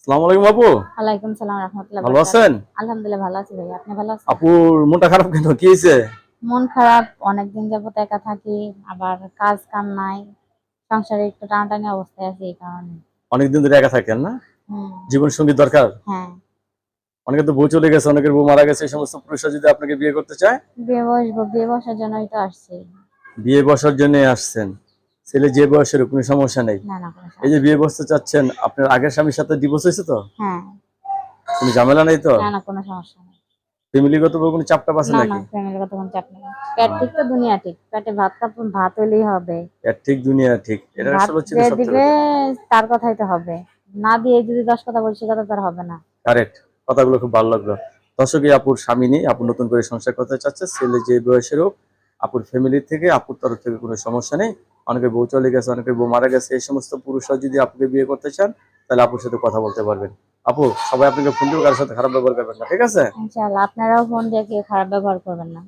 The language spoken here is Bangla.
আসসালামু আলাইকুম আপু। ওয়ালাইকুম সালাম রাহমাতুল্লাহ ভালো বারাকাতুহু। আছেন? আলহামদুলিল্লাহ ভালো আছি ভাই। আপনি ভালো আছেন? আপুর মনটা খারাপ কেন? কি হয়েছে? মন খারাপ, অনেকদিন যাবত একা থাকি, আবার কাজ কাম নাই। সংসারে একটু টানাটানি অবস্থায় আছি এই কারণে। অনেকদিন ধরে একা থাকেন না? হুম, জীবন সঙ্গী দরকার। হ্যাঁ। অনেকে তো বউ চলে গেছে, অনেকের বউ মারা গেছে। এই সমস্ত পুরুষরা যদি আপনাকে বিয়ে করতে চায়, বিয়ে বসার জন্যই তো আসছি। বিয়ে বসার জন্য আসছেন। ছেলে যে বয়সের কোনো সমস্যা নেই। না, না কোনো এই যে সমস্যা বিয়ে নেই। বসতে চাচ্ছেন, আপনার আগের স্বামীর সাথে ডিভোর্স হয়েছে তো? হ্যাঁ, কোনো ঝামেলা নেই তো? না, না কোনো সমস্যা নেই। ফ্যামিলিগত কোনো চাপ টাপ আছে না, না নাকি? ফ্যামিলিগত কোনো চাপ নেই। পেট ঠিক তো দুনিয়া ঠিক। পেটে ভাত হইলেই হবে। এর ঠিক দুনিয়া ঠিক, এটা ভাত আসলে হচ্ছে যে কি সত্য দিবে কথা। তার কথাই তো হবে। না দিয়ে যদি 10 কথা বলি সে কথা তো আর হবে না। কারেক্ট, কথাগুলো খুব ভালো লাগলো। দর্শক, এই আপুর স্বামী নেই, আপু নতুন করে সংসার করতে চাচ্ছে। ছেলে যে বয়সের হোক, আপুর ফ্যামিলি থেকে, আপুর তরফ থেকে কোনো সমস্যা নেই। অনেকের বউ চলে গেছে, অনেকের বউ মারা গেছে। এই সমস্ত পুরুষরা যদি আপুকে বিয়ে করতে চান, তাহলে আপুর সাথে কথা বলতে পারবেন। আপু, সবাই আপনাকে ফোন দিয়ে কারোর সাথে খারাপ ব্যবহার করবেন না, ঠিক আছে? ইনশাআল্লাহ আপনারাও ফোন দিয়ে কেউ খারাপ ব্যবহার করবেন না।